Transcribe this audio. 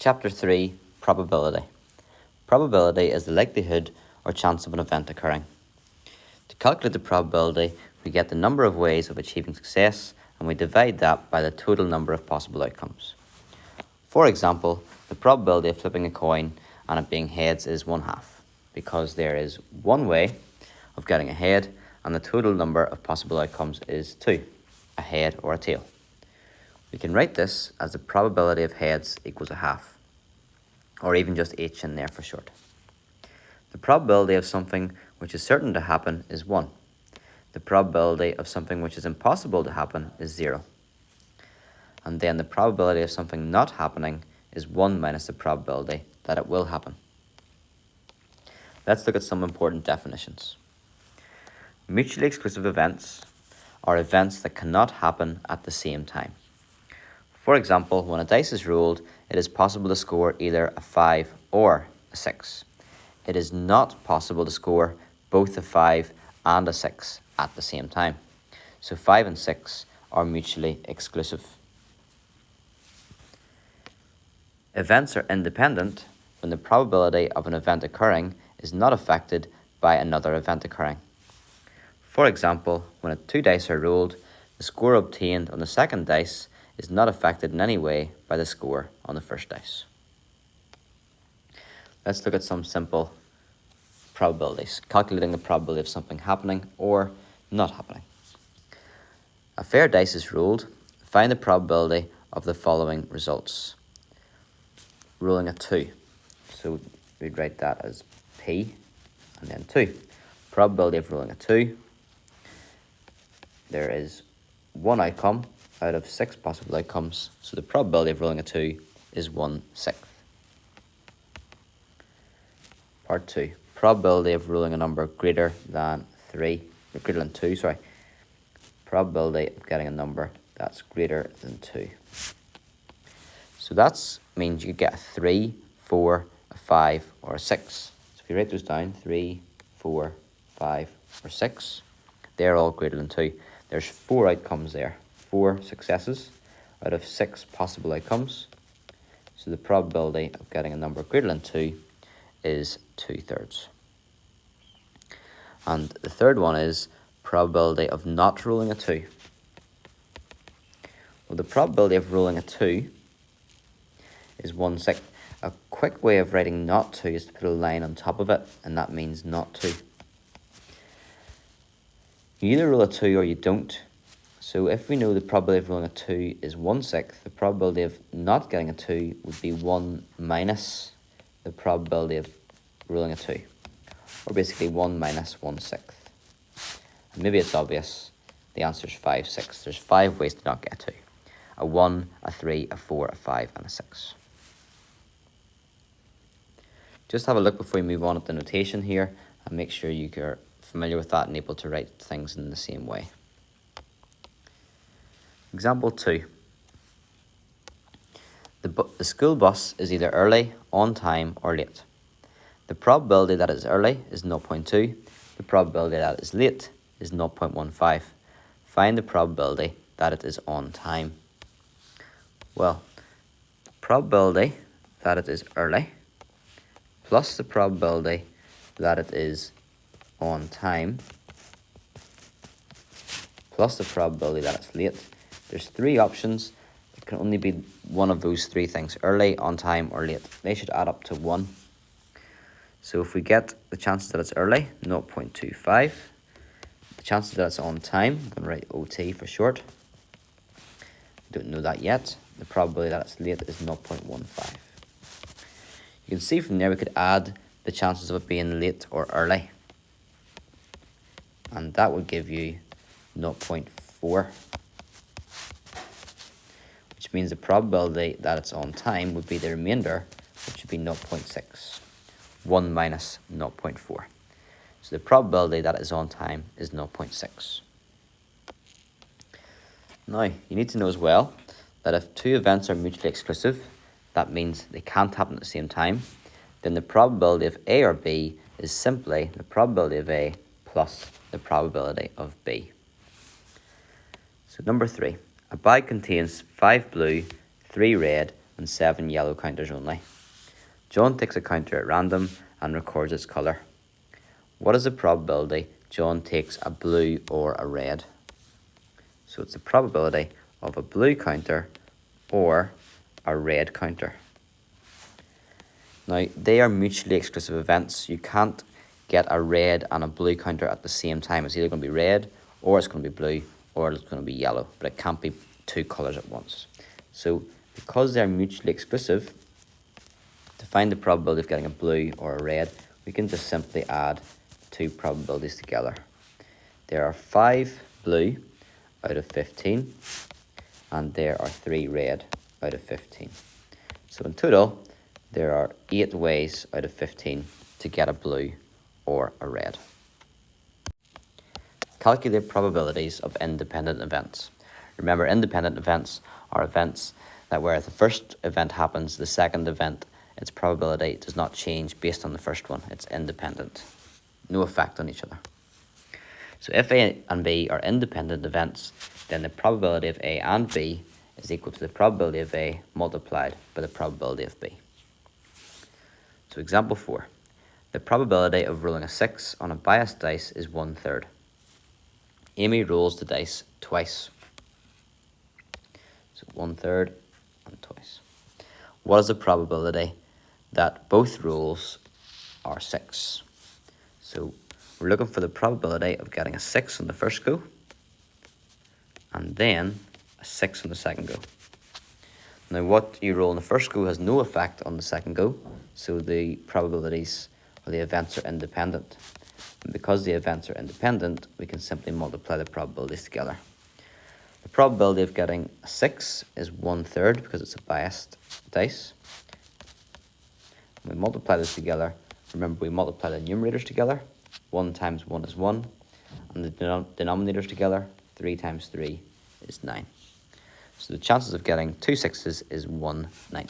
Chapter 3, Probability. Probability is the likelihood or chance of an event occurring. To calculate the probability, we get the number of ways of achieving success and we divide that by the total number of possible outcomes. For example, the probability of flipping a coin and it being heads is 1/2, because there is one way of getting a head and the total number of possible outcomes is 2, a head or a tail. We can write this as the probability of heads equals 1/2, or even just h in there for short. The probability of something which is certain to happen is 1. The probability of something which is impossible to happen is 0. And then the probability of something not happening is 1 minus the probability that it will happen. Let's look at some important definitions. Mutually exclusive events are events that cannot happen at the same time. For example, when a dice is rolled, it is possible to score either a 5 or a 6. It is not possible to score both a 5 and a 6 at the same time. So 5 and 6 are mutually exclusive. Events are independent when the probability of an event occurring is not affected by another event occurring. For example, when 2 dice are rolled, the score obtained on the second dice is not affected in any way by the score on the first dice. Let's look at some simple probabilities, calculating the probability of something happening or not happening. A fair dice is rolled. Find the probability of the following results. Rolling a 2. So we'd write that as P and then 2. Probability of rolling a 2. There is one outcome out of 6 possible outcomes, so the probability of rolling a 2 is 1/6. Part 2. Probability of rolling a number greater than 2. Probability of getting a number that's greater than 2. So that means you get a 3, 4, a 5, or a 6. So if you write those down, 3, 4, 5, or 6, they're all greater than 2. There's 4 outcomes there. 4 successes out of 6 possible outcomes. So the probability of getting a number greater than 2 is 2/3. And the third one is probability of not rolling a 2. Well, the probability of rolling a 2 is 1/6. A quick way of writing not 2 is to put a line on top of it, and that means not 2. You either roll a 2 or you don't. So if we know the probability of rolling a 2 is 1/6, the probability of not getting a 2 would be 1 minus the probability of rolling a 2. Or basically 1 minus 1/6. And maybe it's obvious. The answer is 5, 6. There's 5 ways to not get a 2. A 1, a 3, a 4, a 5, and a 6. Just have a look before you move on at the notation here and make sure you're familiar with that and able to write things in the same way. Example 2. The school bus is either early, on time, or late. The probability that it is early is 0.2. The probability that it is late is 0.15. Find the probability that it is on time. Well, the probability that it is early plus the probability that it is on time plus the probability that it's late. There's 3 options. It can only be one of those 3 things, early, on time, or late. They should add up to 1. So if we get the chances that it's early, 0.25. The chances that it's on time, I'm going to write OT for short. Don't know that yet. The probability that it's late is 0.15. You can see from there we could add the chances of it being late or early. And that would give you 0.4. Which means the probability that it's on time would be the remainder, which would be 0.6. 1 minus 0.4. So the probability that it's on time is 0.6. Now, you need to know as well that if 2 events are mutually exclusive, that means they can't happen at the same time, then the probability of A or B is simply the probability of A plus the probability of B. So number 3, a bag contains 5 blue, 3 red and 7 yellow counters only. John takes a counter at random and records its colour. What is the probability John takes a blue or a red? So it's the probability of a blue counter or a red counter. Now, they are mutually exclusive events. You can't get a red and a blue counter at the same time. It's either going to be red, or it's going to be blue, or it's going to be yellow, but it can't be two colours at once. So because they're mutually exclusive, to find the probability of getting a blue or a red, we can just simply add two probabilities together. There are 5 blue out of 15, and there are 3 red out of 15. So in total, there are 8 ways out of 15 to get a blue or a red. Calculate probabilities of independent events. Remember, independent events are events that where the first event happens, the second event, its probability does not change based on the first one. It's independent. No effect on each other. So if A and B are independent events, then the probability of A and B is equal to the probability of A multiplied by the probability of B. So example 4. The probability of rolling a 6 on a biased dice is 1/3. Amy rolls the dice twice. So 1/3 and twice. What is the probability that both rolls are 6? So we're looking for the probability of getting a 6 on the first go, and then a 6 on the second go. Now what you roll on the first go has no effect on the second go, so the probabilities or the events are independent. And because the events are independent, we can simply multiply the probabilities together. The probability of getting a 6 is 1/3 because it's a biased dice. When we multiply this together, remember we multiply the numerators together. 1 times 1 is 1, and the denominators together, 3 times 3 is 9. So the chances of getting 2 6s is 1/9.